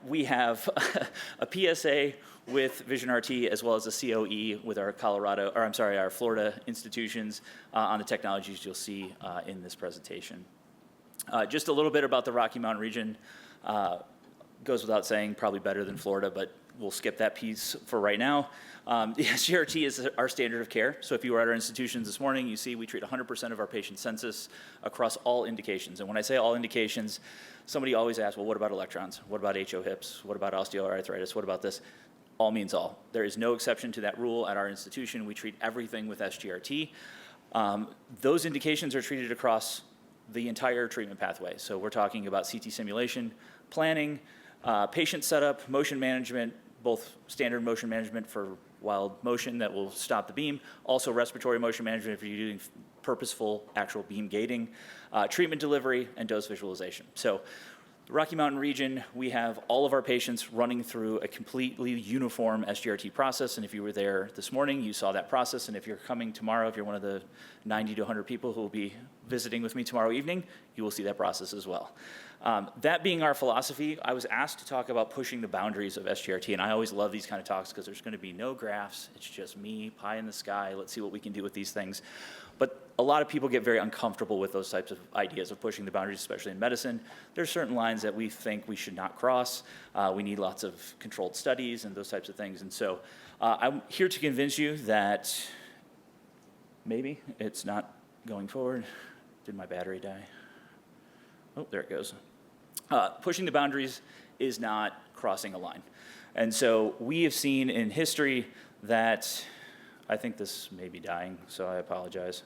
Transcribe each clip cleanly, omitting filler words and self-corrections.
We have a PSA with VisionRT as well as a COE with our our Florida institutions on the technologies you'll see in this presentation. Just a little bit about the Rocky Mountain region. Goes without saying, probably better than Florida, but we'll skip that piece for right now. The SGRT is our standard of care. So if you were at our institutions this morning, you see we treat 100% of our patient census across all indications. And when I say all indications, somebody always asks, well, what about electrons? What about HO hips? What about osteoarthritis? What about this? All means all. There is no exception to that rule at our institution. We treat everything with SGRT. Those indications are treated across the entire treatment pathway. So we're talking about CT simulation, planning, patient setup, motion management, both standard motion management for wild motion that will stop the beam, also respiratory motion management if you're doing purposeful actual beam gating, treatment delivery, and dose visualization. So the Rocky Mountain region, we have all of our patients running through a completely uniform SGRT process, and if you were there this morning, you saw that process, and if you're coming tomorrow, if you're one of the 90 to 100 people who will be visiting with me tomorrow evening, you will see that process as well. That being our philosophy, I was asked to talk about pushing the boundaries of SGRT, and I always love these kind of talks because there's going to be no graphs. It's just me, pie in the sky. Let's see what we can do with these things. But a lot of people get very uncomfortable with those types of ideas of pushing the boundaries, especially in medicine. There's certain lines that we think we should not cross. We need lots of controlled studies and those types of things. And so I'm here to convince you that maybe it's not going forward. Did my battery die? Oh, there it goes. Pushing the boundaries is not crossing a line. And so we have seen in history that, I think this may be dying, so I apologize.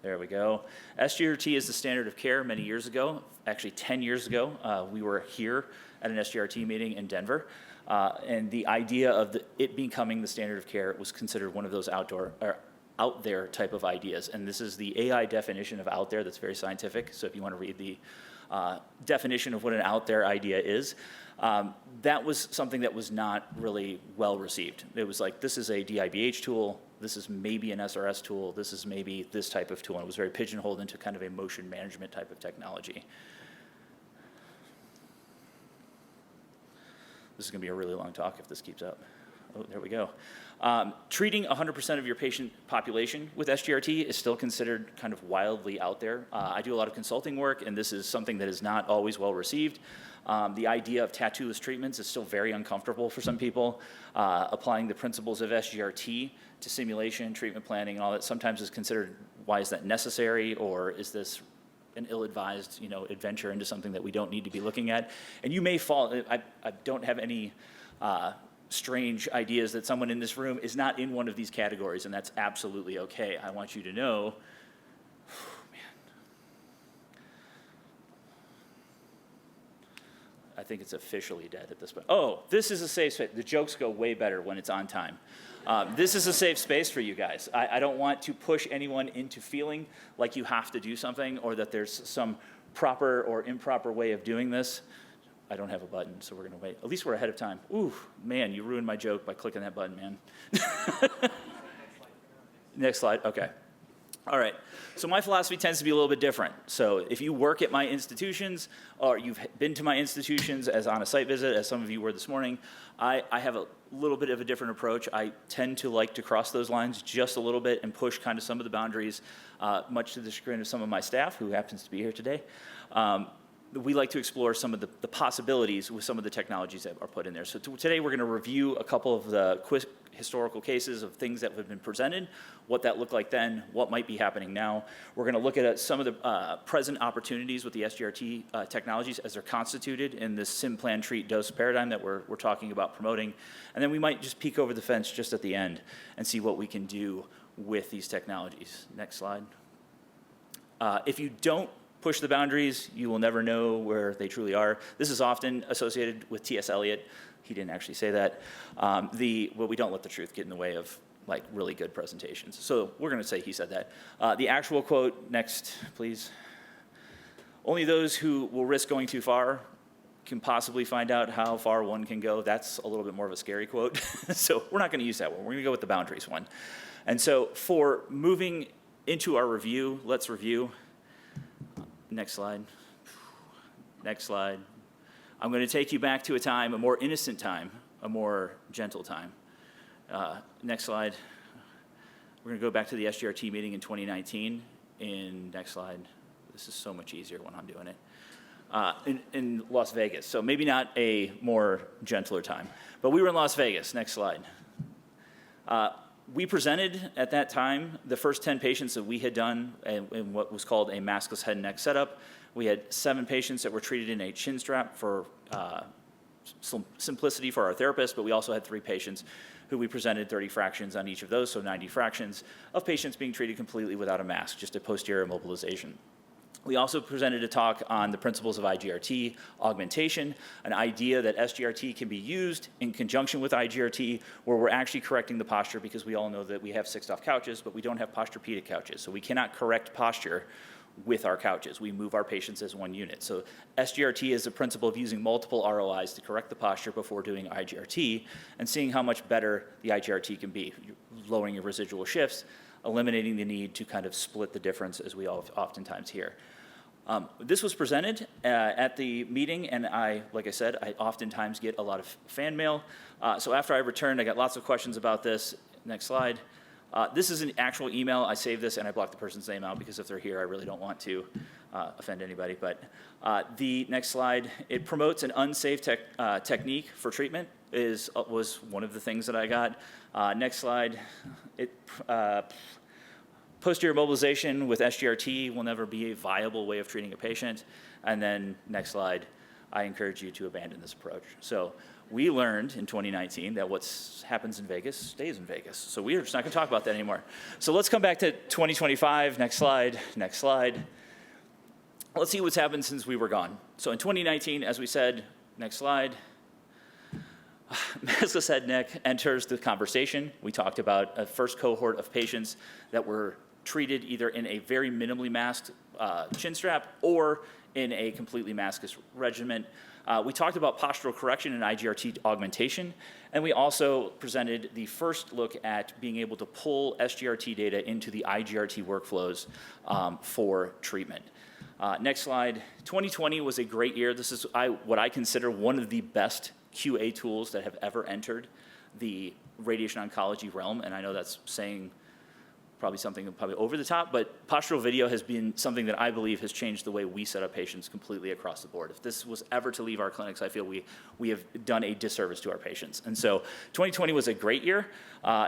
There we go. SGRT is the standard of care many years ago. Actually, 10 years ago, we were here at an SGRT meeting in Denver. And the idea of it becoming the standard of care was considered one of those out there type of ideas. And this is the AI definition of out there that's very scientific. So if you want to read the definition of what an out there idea is, that was something that was not really well received. It was like, this is a DIBH tool, this is maybe an SRS tool, this is maybe this type of tool. And it was very pigeonholed into kind of a motion management type of technology. This is going to be a really long talk if this keeps up. Oh, there we go. Treating 100% of your patient population with SGRT is still considered kind of wildly out there. I do a lot of consulting work, and this is something that is not always well received. The idea of tattooless treatments is still very uncomfortable for some people. Applying the principles of SGRT to simulation, treatment planning, and all that sometimes is considered, why is that necessary, or is this an ill-advised, adventure into something that we don't need to be looking at? And you may fall, I don't have any strange ideas that someone in this room is not in one of these categories, and that's absolutely okay. I want you to know, I think it's officially dead at this point. Oh, this is a safe space. The jokes go way better when it's on time. This is a safe space for you guys. I don't want to push anyone into feeling like you have to do something or that there's some proper or improper way of doing this. I don't have a button, so we're going to wait. At least we're ahead of time. Ooh, man, you ruined my joke by clicking that button, man. Next slide, okay. All right, so my philosophy tends to be a little bit different. So if you work at my institutions, or you've been to my institutions as on a site visit, as some of you were this morning, I have a little bit of a different approach. I tend to like to cross those lines just a little bit and push kind of some of the boundaries, much to the chagrin of some of my staff, who happens to be here today. We like to explore some of the possibilities with some of the technologies that are put in there. So today we're going to review a couple of the quick historical cases of things that have been presented, what that looked like then, what might be happening now. We're going to look at some of the present opportunities with the SGRT technologies as they're constituted in this sim, plan, treat, dose paradigm that we're talking about promoting. And then we might just peek over the fence just at the end and see what we can do with these technologies. Next slide. If you don't push the boundaries, you will never know where they truly are. This is often associated with T.S. Eliot. He didn't actually say that. Well, we don't let the truth get in the way of like really good presentations. So we're going to say he said that. The actual quote, next, please. Only those who will risk going too far can possibly find out how far one can go. That's a little bit more of a scary quote. So we're not going to use that one. We're going to go with the boundaries one. And so for moving into our review, let's review. Next slide. Next slide. I'm going to take you back to a time, a more innocent time, a more gentle time. Next slide. We're going to go back to the SGRT meeting in 2019. Next slide. This is so much easier when I'm doing it. In Las Vegas. So maybe not a more gentler time. But we were in Las Vegas. Next slide. We presented at that time the first 10 patients that we had done in what was called a maskless head and neck setup. We had 7 patients that were treated in a chin strap for simplicity for our therapist, but we also had 3 patients who we presented 30 fractions on each of those, so 90 fractions of patients being treated completely without a mask, just a posterior immobilization. We also presented a talk on the principles of IGRT augmentation, an idea that SGRT can be used in conjunction with IGRT, where we're actually correcting the posture, because we all know that we have 6-off couches, but we don't have posturepedic couches, so we cannot correct posture with our couches. We move our patients as one unit. So SGRT is the principle of using multiple ROIs to correct the posture before doing IGRT and seeing how much better the IGRT can be, lowering your residual shifts, eliminating the need to kind of split the difference, as we oftentimes hear. This was presented at the meeting, and like I said, I oftentimes get a lot of fan mail. So after I returned, I got lots of questions about this. Next slide. This is an actual email. I saved this and I blocked the person's name out because if they're here, I really don't want to offend anybody. But the next slide, it promotes an unsafe technique for treatment was one of the things that I got. Next slide. Posterior mobilization with SGRT will never be a viable way of treating a patient. And then next slide, I encourage you to abandon this approach. So we learned in 2019 that what happens in Vegas stays in Vegas. So we're just not going to talk about that anymore. So let's come back to 2025. Next slide. Next slide. Let's see what's happened since we were gone. So in 2019, as we said, next slide, maskless head neck enters the conversation. We talked about a first cohort of patients that were treated either in a very minimally masked chin strap or in a completely maskless regimen. We talked about postural correction and IGRT augmentation, and we also presented the first look at being able to pull SGRT data into the IGRT workflows for treatment. Next slide. 2020 was a great year. This is what I consider one of the best QA tools that have ever entered the radiation oncology realm, and I know that's saying probably something over the top, but postural video has been something that I believe has changed the way we set up patients completely across the board. If this was ever to leave our clinics, I feel we have done a disservice to our patients. And so 2020 was a great year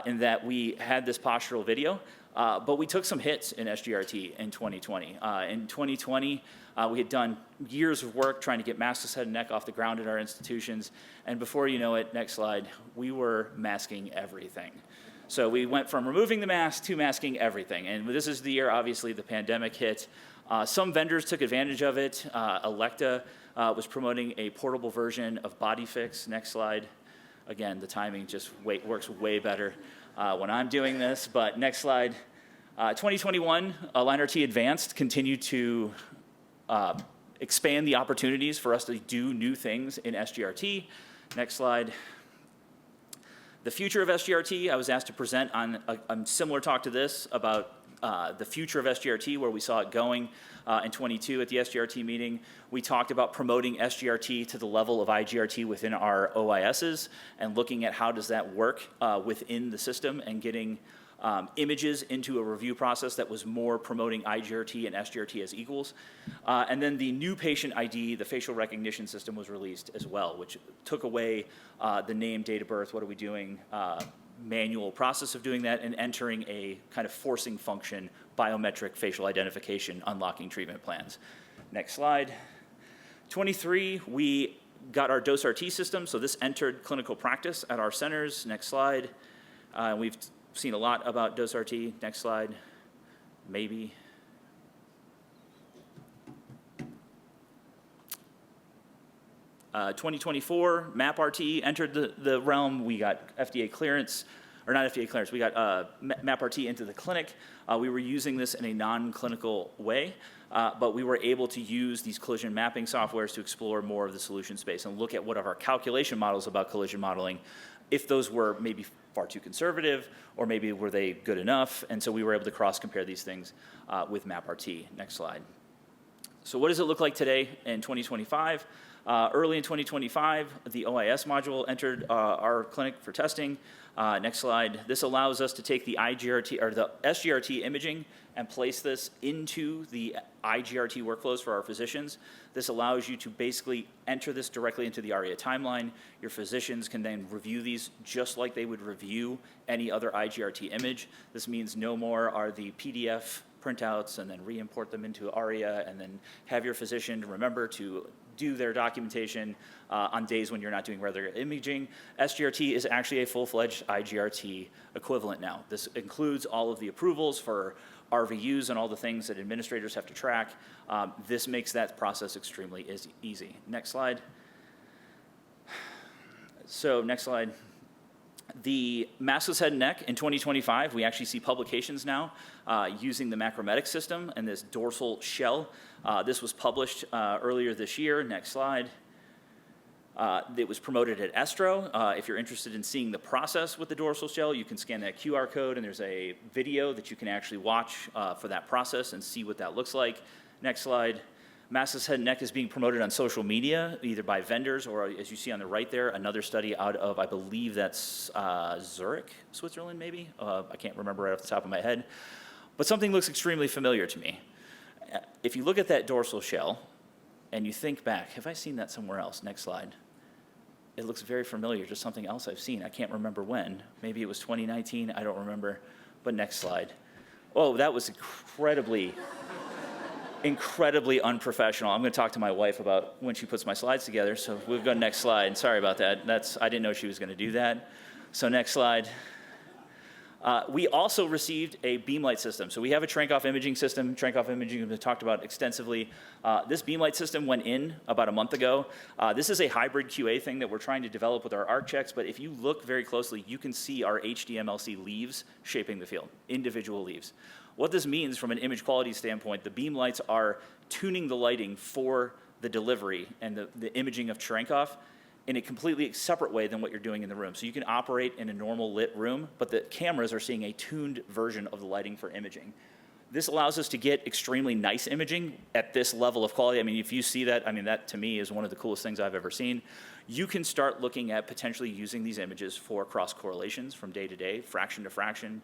in that we had this postural video, but we took some hits in SGRT in 2020. In 2020, we had done years of work trying to get maskless head and neck off the ground at our institutions, and before you know it, next slide, we were masking everything. So we went from removing the mask to masking everything. And this is the year, obviously, the pandemic hit. Some vendors took advantage of it. Elekta was promoting a portable version of BodyFix. Next slide. Again, the timing just works way better when I'm doing this. But next slide. 2021, AlignRT Advanced continued to expand the opportunities for us to do new things in SGRT. Next slide. The future of SGRT, I was asked to present on a similar talk to this about the future of SGRT, where we saw it going in 22 at the SGRT meeting. We talked about promoting SGRT to the level of IGRT within our OISs and looking at how does that work within the system and getting images into a review process that was more promoting IGRT and SGRT as equals. And then the new patient ID, the facial recognition system, was released as well, which took away the name, date of birth, what are we doing, manual process of doing that, and entering a kind of forcing function, biometric facial identification, unlocking treatment plans. Next slide. 23, we got our DOSE-RT system, so this entered clinical practice at our centers. Next slide. We've seen a lot about DOSE-RT. Next slide. Maybe. Uh, 2024, MapRT entered the realm. We got FDA clearance, or not FDA clearance, we got MapRT into the clinic. We were using this in a non-clinical way, but we were able to use these collision mapping softwares to explore more of the solution space and look at what are our calculation models about collision modeling, if those were maybe far too conservative, or maybe were they good enough, and so we were able to cross-compare these things with MapRT. Next slide. So what does it look like today in 2025? Early in 2025, the OIS module entered our clinic for testing. Next slide. This allows us to take the IGRT or the SGRT imaging and place this into the IGRT workflows for our physicians. This allows you to basically enter this directly into the ARIA timeline. Your physicians can then review these just like they would review any other IGRT image. This means no more are the PDF printouts and then re-import them into ARIA and then have your physician remember to do their documentation on days when you're not doing regular imaging. SGRT is actually a full-fledged IGRT equivalent now. This includes all of the approvals for RVUs and all the things that administrators have to track. This makes that process extremely easy. Next slide. So next slide. The maskless head and neck in 2025, we actually see publications now using the macrometic system and this dorsal shell. This was published earlier this year. Next slide. It was promoted at Estro. If you're interested in seeing the process with the dorsal shell, you can scan that QR code, and there's a video that you can actually watch for that process and see what that looks like. Next slide. Maskless head and neck is being promoted on social media, either by vendors or, as you see on the right there, another study out of, I believe that's Zurich, Switzerland, maybe? I can't remember right off the top of my head. But something looks extremely familiar to me. If you look at that dorsal shell and you think back, have I seen that somewhere else? Next slide. It looks very familiar to something else I've seen. I can't remember when. Maybe it was 2019. I don't remember. But next slide. Oh, that was incredibly unprofessional. I'm going to talk to my wife about when she puts my slides together. So we've got next slide. Sorry about that. I didn't know she was going to do that. So next slide. We also received a beam light system. So we have a Trank-off imaging system. Trank-off imaging has been talked about extensively. This beam light system went in about a month ago. This is a hybrid QA thing that we're trying to develop with our ARC checks, but if you look very closely, you can see our HDMLC leaves shaping the field, individual leaves. What this means from an image quality standpoint, the beam lights are tuning the lighting for the delivery and the imaging of Trank-off in a completely separate way than what you're doing in the room. So you can operate in a normal lit room, but the cameras are seeing a tuned version of the lighting for imaging. This allows us to get extremely nice imaging at this level of quality. I mean, if you see that, I mean, that to me is one of the coolest things I've ever seen. You can start looking at potentially using these images for cross correlations from day to day, fraction to fraction,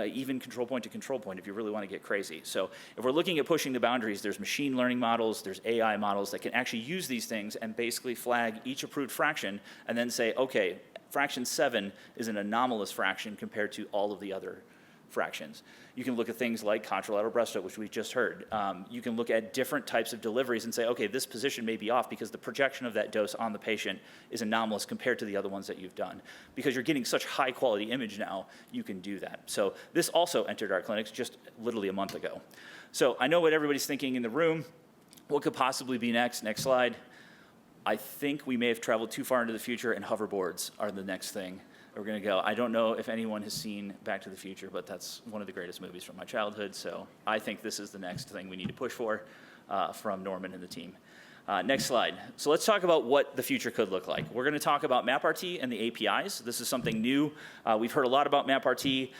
even control point to control point if you really want to get crazy. So if we're looking at pushing the boundaries, there's machine learning models, there's AI models that can actually use these things and basically flag each approved fraction and then say, okay, fraction 7 is an anomalous fraction compared to all of the other fractions. You can look at things like contralateral breaststroke, which we just heard. You can look at different types of deliveries and say, okay, this position may be off because the projection of that dose on the patient is anomalous compared to the other ones that you've done. Because you're getting such high quality image now, you can do that. So this also entered our clinics just literally a month ago. So I know what everybody's thinking in the room. What could possibly be next? Next slide. I think we may have traveled too far into the future and hoverboards are the next thing we're going to go. I don't know if anyone has seen Back to the Future, but that's one of the greatest movies from my childhood, so I think this is the next thing we need to push for from Norman and the team. Next slide. So let's talk about what the future could look like. We're going to talk about MapRT and the APIs. This is something new. We've heard a lot about MapRT.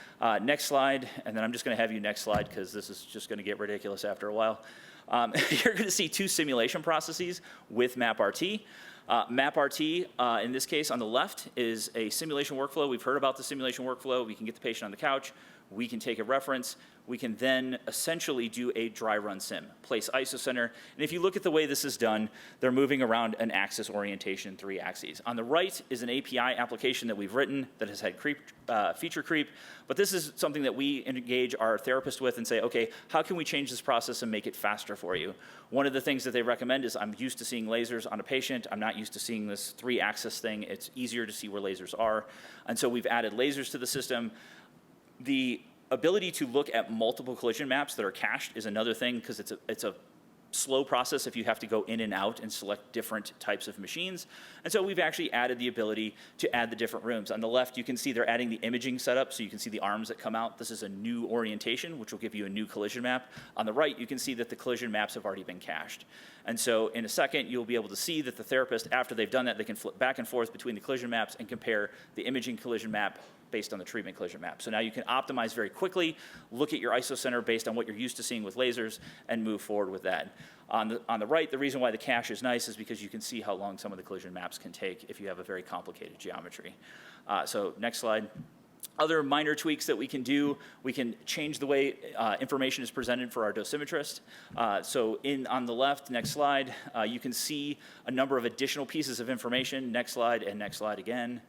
Next slide, and then I'm just going to have you next slide because this is just going to get ridiculous after a while. You're going to see 2 simulation processes with MapRT. MapRT, in this case on the left, is a simulation workflow. We've heard about the simulation workflow. We can get the patient on the couch. We can take a reference. We can then essentially do a dry run sim, place isocenter. And if you look at the way this is done, they're moving around an axis orientation, 3 axes. On the right is an API application that we've written that has had feature creep. But this is something that we engage our therapist with and say, okay, how can we change this process and make it faster for you? One of the things that they recommend is I'm used to seeing lasers on a patient. I'm not used to seeing this 3-axis thing. It's easier to see where lasers are. And so we've added lasers to the system. The ability to look at multiple collision maps that are cached is another thing because it's a slow process if you have to go in and out and select different types of machines. And so we've actually added the ability to add the different rooms. On the left, you can see they're adding the imaging setup, so you can see the arms that come out. This is a new orientation, which will give you a new collision map. On the right, you can see that the collision maps have already been cached. And so in a second, you'll be able to see that the therapist, after they've done that, they can flip back and forth between the collision maps and compare the imaging collision map based on the treatment collision map. So now you can optimize very quickly, look at your isocenter based on what you're used to seeing with lasers, and move forward with that. On the right, the reason why the cache is nice is because you can see how long some of the collision maps can take if you have a very complicated geometry. So next slide. Other minor tweaks that we can do, we can change the way information is presented for our dosimetrist. So on the left, next slide, you can see a number of additional pieces of information. Next slide and next slide again.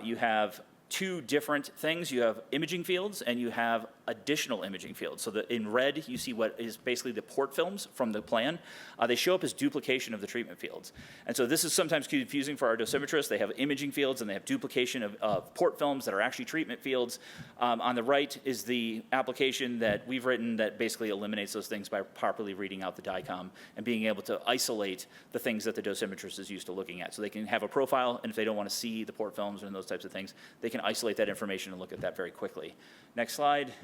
You have two different things. You have imaging fields and you have additional imaging fields. So in red, you see what is basically the port films from the plan. They show up as duplication of the treatment fields. And so this is sometimes confusing for our dosimetrists. They have imaging fields and they have duplication of port films that are actually treatment fields. On the right is the application that we've written that basically eliminates those things by properly reading out the DICOM and being able to isolate the things that the dosimetrist is used to looking at. So they can have a profile, and if they don't want to see the port films and those types of things, they can isolate that information and look at that very quickly. Next slide.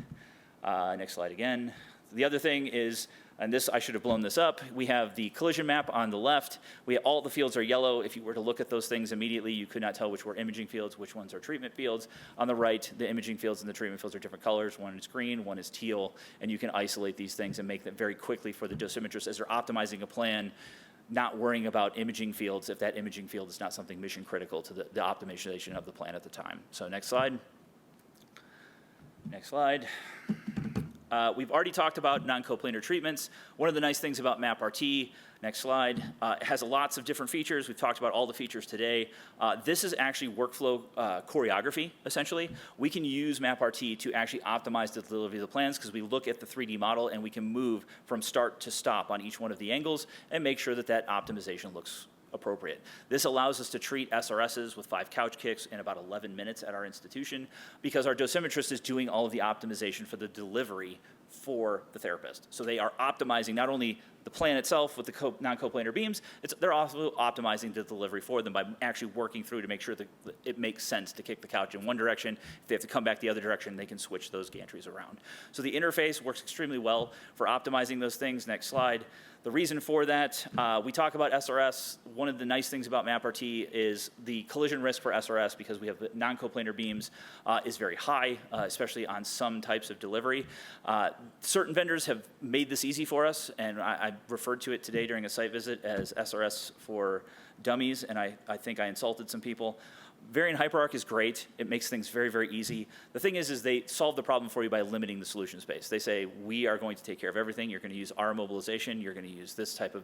Next slide again. The other thing is, and this, I should have blown this up, we have the collision map on the left. All the fields are yellow. If you were to look at those things immediately, you could not tell which were imaging fields, which ones are treatment fields. On the right, the imaging fields and the treatment fields are different colors. One is green, one is teal, and you can isolate these things and make them very quickly for the dosimetrist as they're optimizing a plan, not worrying about imaging fields if that imaging field is not something mission critical to the optimization of the plan at the time. So next slide. Next slide. We've already talked about non-coplanar treatments. One of the nice things about MapRT, next slide, it has lots of different features. We've talked about all the features today. This is actually workflow choreography, essentially. We can use MapRT to actually optimize the delivery of the plans because we look at the 3D model and we can move from start to stop on each one of the angles and make sure that that optimization looks appropriate. This allows us to treat SRSs with 5 couch kicks in about 11 minutes at our institution because our dosimetrist is doing all of the optimization for the delivery for the therapist. So they are optimizing not only the plan itself with the non-coplanar beams, they're also optimizing the delivery for them by actually working through to make sure that it makes sense to kick the couch in one direction. If they have to come back the other direction, they can switch those gantries around. So the interface works extremely well for optimizing those things. Next slide. The reason for that, we talk about SRS. One of the nice things about MapRT is the collision risk for SRS, because we have non-coplanar beams, is very high, especially on some types of delivery. Certain vendors have made this easy for us, and I referred to it today during a site visit as SRS for dummies, and I think I insulted some people. Variant HyperArc is great. It makes things very, very easy. The thing is they solve the problem for you by limiting the solution space. They say, we are going to take care of everything. You're going to use our mobilization. You're going to use this type of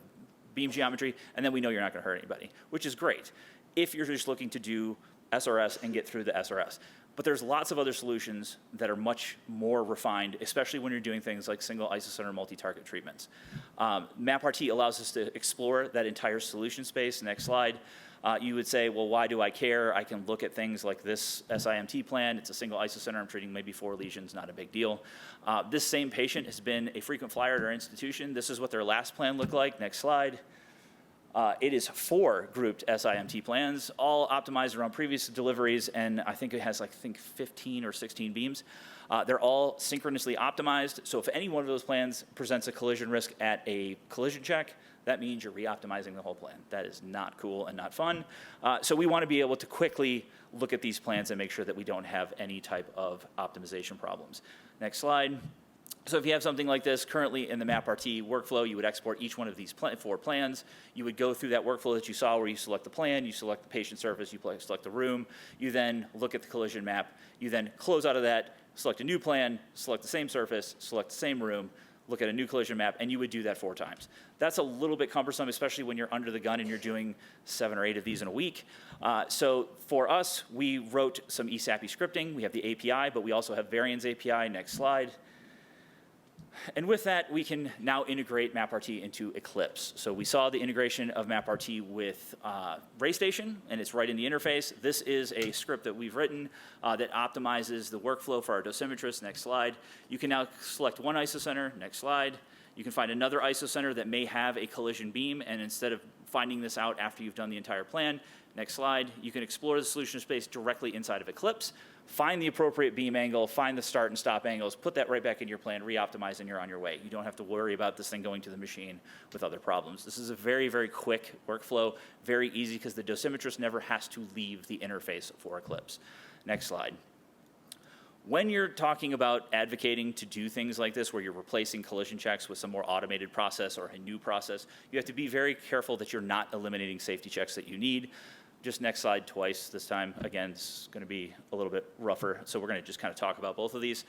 beam geometry, and then we know you're not going to hurt anybody, which is great if you're just looking to do SRS and get through the SRS. But there's lots of other solutions that are much more refined, especially when you're doing things like single isocenter multi-target treatments. MapRT allows us to explore that entire solution space. Next slide. You would say, well, why do I care? I can look at things like this SIMT plan. It's a single isocenter. I'm treating maybe 4 lesions, not a big deal. This same patient has been a frequent flyer at our institution. This is what their last plan looked like. Next slide. It is 4 grouped SIMT plans, all optimized around previous deliveries, and I think it has 15 or 16 beams. They're all synchronously optimized, so if any one of those plans presents a collision risk at a collision check, that means you're re-optimizing the whole plan. That is not cool and not fun. So we want to be able to quickly look at these plans and make sure that we don't have any type of optimization problems. Next slide. So if you have something like this, currently in the MapRT workflow, you would export each one of these 4 plans. You would go through that workflow that you saw where you select the plan, you select the patient surface, you select the room, you then look at the collision map, you then close out of that, select a new plan, select the same surface, select the same room, look at a new collision map, and you would do that 4 times. That's a little bit cumbersome, especially when you're under the gun and you're doing 7 or 8 of these in a week. So for us, we wrote some eSAPI scripting. We have the API, but we also have Varian's API. Next slide. And with that, we can now integrate MapRT into Eclipse. So we saw the integration of MapRT with RayStation, and it's right in the interface. This is a script that we've written that optimizes the workflow for our dosimetrists. Next slide. You can now select one isocenter. Next slide. You can find another isocenter that may have a collision beam, and instead of finding this out after you've done the entire plan, next slide, you can explore the solution space directly inside of Eclipse, find the appropriate beam angle, find the start and stop angles, put that right back in your plan, re-optimize, and you're on your way. You don't have to worry about this thing going to the machine with other problems. This is a very, very quick workflow, very easy because the dosimetrist never has to leave the interface for Eclipse. Next slide. When you're talking about advocating to do things like this, where you're replacing collision checks with some more automated process or a new process, you have to be very careful that you're not eliminating safety checks that you need. Just next slide twice this time. Again, it's going to be a little bit rougher, so we're going to just kind of talk about both of these.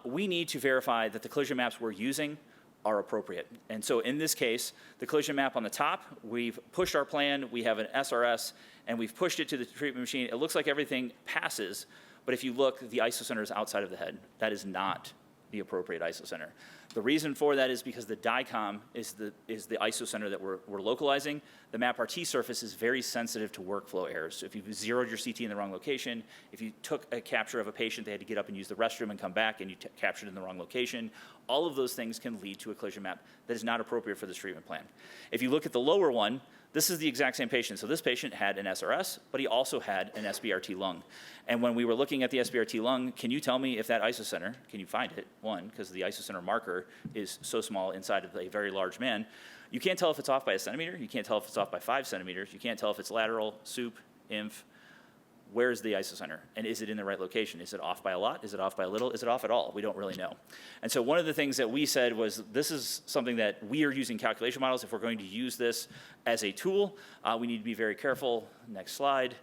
We need to verify that the collision maps we're using are appropriate. And so in this case, the collision map on the top, we've pushed our plan, we have an SRS, and we've pushed it to the treatment machine. It looks like everything passes, but if you look, the isocenter is outside of the head. That is not the appropriate isocenter. The reason for that is because the DICOM is the isocenter that we're localizing. The MapRT surface is very sensitive to workflow errors. So if you've zeroed your CT in the wrong location, if you took a capture of a patient, they had to get up and use the restroom and come back, and you captured in the wrong location, all of those things can lead to a collision map that is not appropriate for this treatment plan. If you look at the lower one, this is the exact same patient. So this patient had an SRS, but he also had an SGRT lung. And when we were looking at the SGRT lung, can you tell me if that isocenter, can you find it? One, because the isocenter marker is so small inside of a very large man. You can't tell if it's off by a centimeter. You can't tell if it's off by 5 centimeters. You can't tell if it's lateral, sup, inf. Where's the isocenter? And is it in the right location? Is it off by a lot? Is it off by a little? Is it off at all? We don't really know. And so one of the things that we said was, this is something that we are using calculation models. If we're going to use this as a tool, we need to be very careful. Next slide.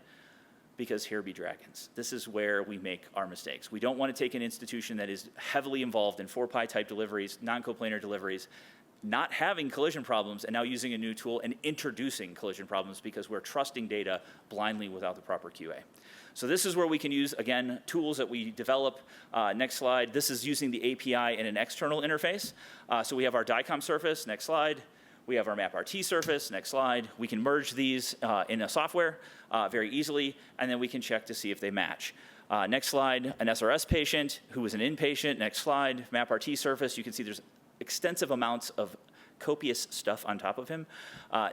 Because here be dragons. This is where we make our mistakes. We don't want to take an institution that is heavily involved in 4-pi type deliveries, non-coplanar deliveries, not having collision problems, and now using a new tool and introducing collision problems because we're trusting data blindly without the proper QA. So this is where we can use, again, tools that we develop. Next slide. This is using the API in an external interface. So we have our DICOM surface. Next slide. We have our MapRT surface. Next slide. We can merge these in a software very easily, and then we can check to see if they match. Next slide, an SRS patient who was an inpatient. Next slide, MapRT surface. You can see there's extensive amounts of copious stuff on top of him.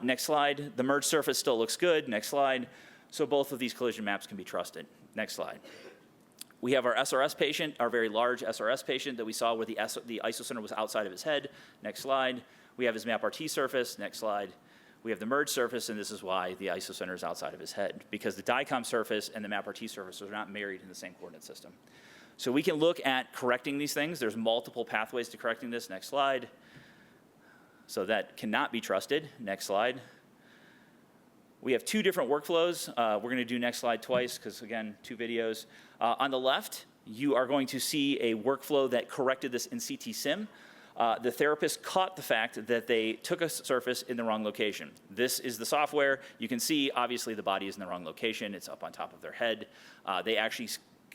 Next slide, the merged surface still looks good. Next slide. So both of these collision maps can be trusted. Next slide. We have our SRS patient, our very large SRS patient that we saw where the isocenter was outside of his head. Next slide. We have his MapRT surface. Next slide. We have the merged surface, and this is why the isocenter is outside of his head, because the DICOM surface and the MapRT surface are not married in the same coordinate system. So we can look at correcting these things. There's multiple pathways to correcting this. Next slide. So that cannot be trusted. Next slide. We have 2 different workflows. We're going to do next slide twice because, again, 2 videos. On the left, you are going to see a workflow that corrected this in CT Sim. The therapist caught the fact that they took a surface in the wrong location. This is the software. You can see, obviously, the body is in the wrong location. It's up on top of their head. They actually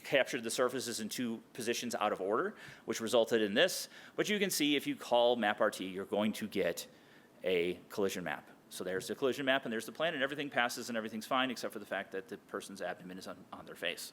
captured the surfaces in 2 positions out of order, which resulted in this. But you can see if you call MapRT, you're going to get a collision map. So there's the collision map, and there's the plan, and everything passes, and everything's fine, except for the fact that the person's abdomen is on their face.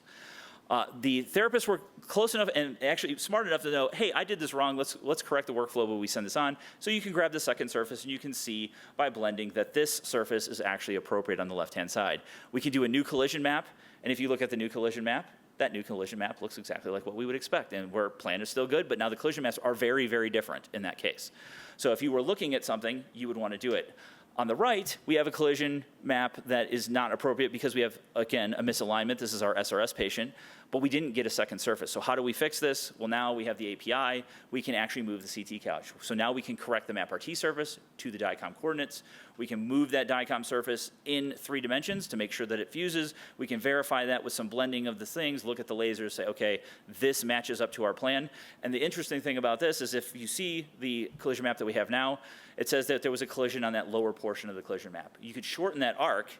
The therapists were close enough and actually smart enough to know, hey, I did this wrong. Let's correct the workflow when we send this on. So you can grab the second surface, and you can see by blending that this surface is actually appropriate on the left-hand side. We can do a new collision map, and if you look at the new collision map, that new collision map looks exactly like what we would expect. And our plan is still good, but now the collision maps are very, very different in that case. So if you were looking at something, you would want to do it. On the right, we have a collision map that is not appropriate because we have, again, a misalignment. This is our SRS patient, but we didn't get a second surface. So how do we fix this? Well, now we have the API. We can actually move the CT couch. So now we can correct the MapRT surface to the DICOM coordinates. We can move that DICOM surface in 3 dimensions to make sure that it fuses. We can verify that with some blending of the things, look at the lasers, say, okay, this matches up to our plan. And the interesting thing about this is if you see the collision map that we have now, it says that there was a collision on that lower portion of the collision map. You could shorten that arc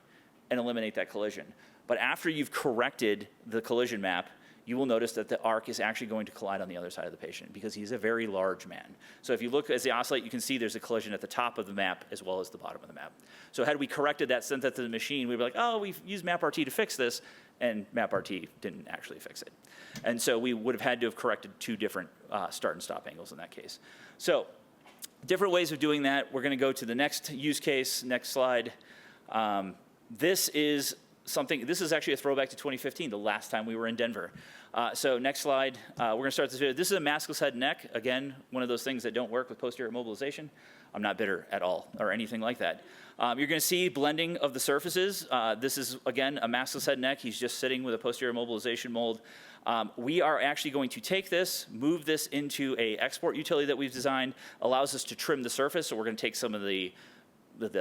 and eliminate that collision. But after you've corrected the collision map, you will notice that the arc is actually going to collide on the other side of the patient because he's a very large man. So if you look as they oscillate, you can see there's a collision at the top of the map as well as the bottom of the map. So had we corrected that, sent that to the machine, we'd be like, oh, we've used MapRT to fix this, and MapRT didn't actually fix it. And so we would have had to have corrected 2 different start and stop angles in that case. So different ways of doing that. We're going to go to the next use case. Next slide. This is this is actually a throwback to 2015, the last time we were in Denver. So next slide, we're gonna start this video. This is a maskless head and neck. Again, one of those things that don't work with posterior mobilization. I'm not bitter at all or anything like that. You're gonna see blending of the surfaces. This is, again, a maskless head and neck. He's just sitting with a posterior mobilization mold. We are actually going to take this, move this into a export utility that we've designed, allows us to trim the surface. So we're gonna take some of the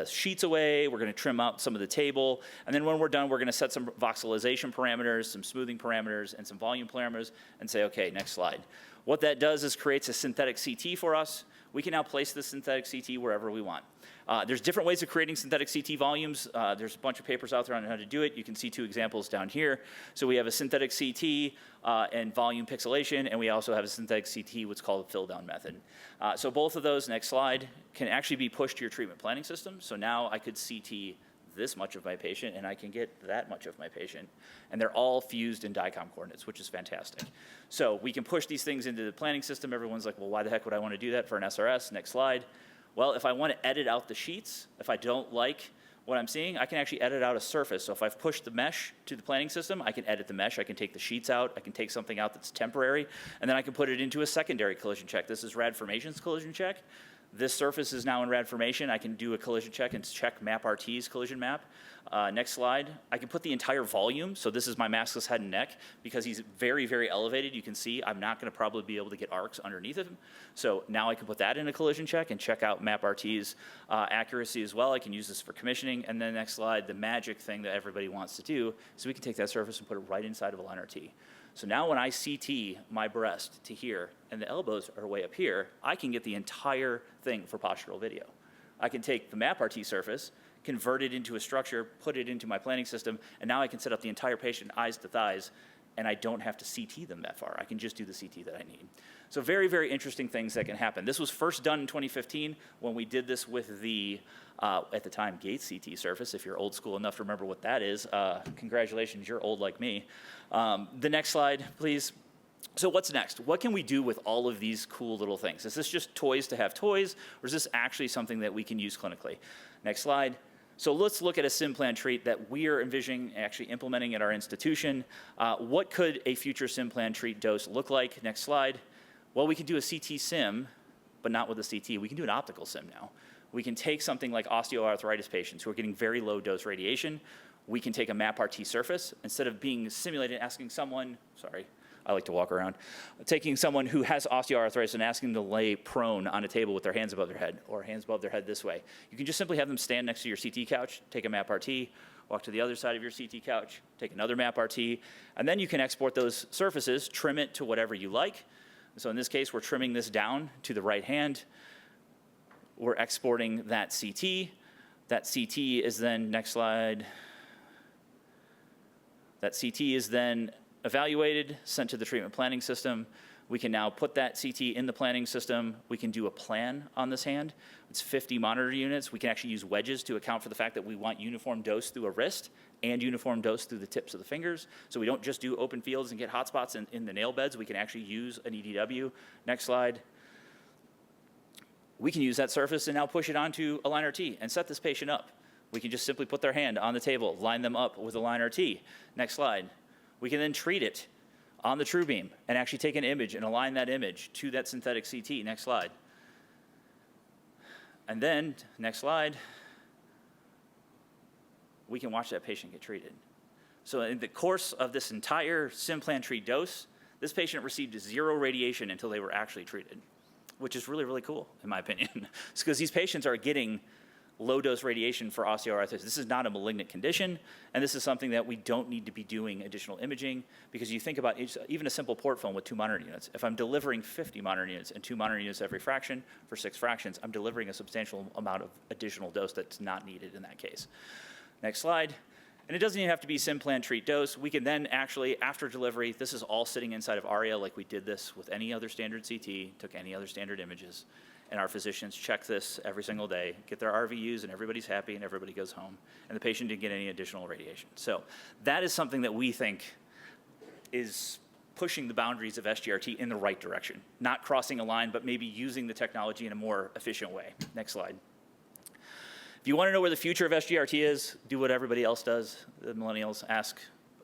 sheets away, we're gonna trim out some of the table, and then when we're done, we're gonna set some voxelization parameters, some smoothing parameters, and some volume parameters, and say, okay, next slide. What that does is creates a synthetic CT for us. We can now place the synthetic CT wherever we want. There's different ways of creating synthetic CT volumes. There's a bunch of papers out there on how to do it. You can see 2 examples down here. So we have a synthetic CT and volume pixelation, and we also have a synthetic CT, what's called a fill down method. So both of those, next slide, can actually be pushed to your treatment planning system. So now I could CT this much of my patient, and I can get that much of my patient. And they're all fused in DICOM coordinates, which is fantastic. So we can push these things into the planning system. Everyone's like, well, why the heck would I want to do that for an SRS? Next slide. Well, if I want to edit out the sheets, if I don't like what I'm seeing, I can actually edit out a surface. So if I've pushed the mesh to the planning system, I can edit the mesh. I can take the sheets out. I can take something out that's temporary, and then I can put it into a secondary collision check. This is RadFormation's collision check. This surface is now in RadFormation. I can do a collision check and check MapRT's collision map. Next slide. I can put the entire volume. So this is my maskless head and neck. Because he's very, very elevated, you can see I'm not going to probably be able to get arcs underneath him. So now I can put that in a collision check and check out MapRT's accuracy as well. I can use this for commissioning. And then next slide, the magic thing that everybody wants to do is we can take that surface and put it right inside of a line RT. So now when I CT my breast to here and the elbows are way up here, I can get the entire thing for postural video. I can take the MapRT surface, convert it into a structure, put it into my planning system, and now I can set up the entire patient eyes to thighs, and I don't have to CT them that far. I can just do the CT that I need. So very, very interesting things that can happen. This was first done in 2015 when we did this with the, at the time, Gates CT surface. If you're old school enough to remember what that is, congratulations, you're old like me. The next slide, please. So what's next? What can we do with all of these cool little things? Is this just toys to have toys, or is this actually something that we can use clinically? Next slide. So let's look at a sim plan treat that we are envisioning actually implementing at our institution. What could a future sim plan treat dose look like? Next slide. Well, we could do a CT sim, but not with a CT. We can do an optical sim now. We can take something like osteoarthritis patients who are getting very low dose radiation. We can take a MapRT surface. Instead of being simulated, asking someone, sorry, I like to walk around, taking someone who has osteoarthritis and asking them to lay prone on a table with their hands above their head or hands above their head this way. You can just simply have them stand next to your CT couch, take a MapRT, walk to the other side of your CT couch, take another MapRT, and then you can export those surfaces, trim it to whatever you like. So in this case, we're trimming this down to the right hand. We're exporting that CT. That CT is then, next slide, that CT is then evaluated, sent to the treatment planning system. We can now put that CT in the planning system. We can do a plan on this hand. It's 50 monitor units. We can actually use wedges to account for the fact that we want uniform dose through a wrist and uniform dose through the tips of the fingers. So we don't just do open fields and get hotspots in the nail beds. We can actually use an EDW. Next slide. We can use that surface and now push it onto a line RT and set this patient up. We can just simply put their hand on the table, line them up with a line RT. Next slide. We can then treat it on the TrueBeam and actually take an image and align that image to that synthetic CT. Next slide. And then, next slide, we can watch that patient get treated. So in the course of this entire SimPlan treat dose, this patient received 0 radiation until they were actually treated, which is really, really cool, in my opinion. It's because these patients are getting low-dose radiation for osteoarthritis. This is not a malignant condition, and this is something that we don't need to be doing additional imaging, because you think about even a simple port phone with 2 monitor units. If I'm delivering 50 monitor units and 2 monitor units every fraction for 6 fractions, I'm delivering a substantial amount of additional dose that's not needed in that case. Next slide. And it doesn't even have to be SimPlan treat dose. We can then actually, after delivery, this is all sitting inside of ARIA like we did this with any other standard CT, took any other standard images. And our physicians check this every single day, get their RVUs, and everybody's happy, and everybody goes home. And the patient didn't get any additional radiation. So that is something that we think is pushing the boundaries of SGRT in the right direction. Not crossing a line, but maybe using the technology in a more efficient way. Next slide. If you want to know where the future of SGRT is, do what everybody else does. The millennials ask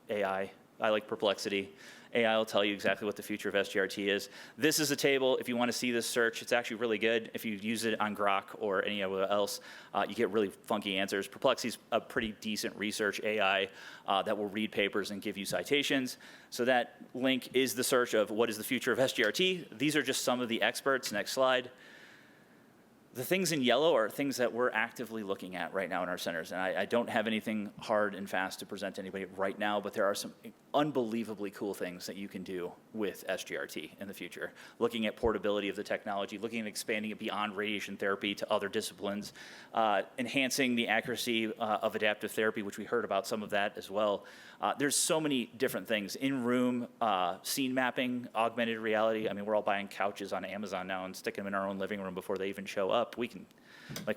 AI. I like Perplexity. AI will tell you exactly what the future of SGRT is. This is a table. If you want to see this search, it's actually really good. If you use it on Grok or anywhere else, you get really funky answers. Perplexity's a pretty decent research AI that will read papers and give you citations. So that link is the search of what is the future of SGRT. These are just some of the experts. Next slide. The things in yellow are things that we're actively looking at right now in our centers. And I don't have anything hard and fast to present to anybody right now, but there are some unbelievably cool things that you can do with SGRT in the future. Looking at portability of the technology, looking at expanding it beyond radiation therapy to other disciplines, enhancing the accuracy of adaptive therapy, which we heard about some of that as well. There's so many different things. In-room scene mapping, augmented reality. I mean, we're all buying couches on Amazon now and sticking them in our own living room before they even show up. We can,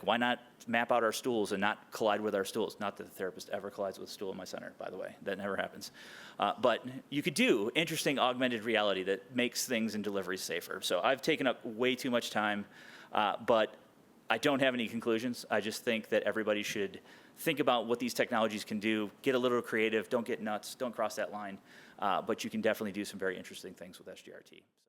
why not map out our stools and not collide with our stools? Not that the therapist ever collides with a stool in my center, by the way. That never happens. But you could do interesting augmented reality that makes things in delivery safer. So I've taken up way too much time, but I don't have any conclusions. I just think that everybody should think about what these technologies can do, get a little creative, don't get nuts, don't cross that line, but you can definitely do some very interesting things with SGRT.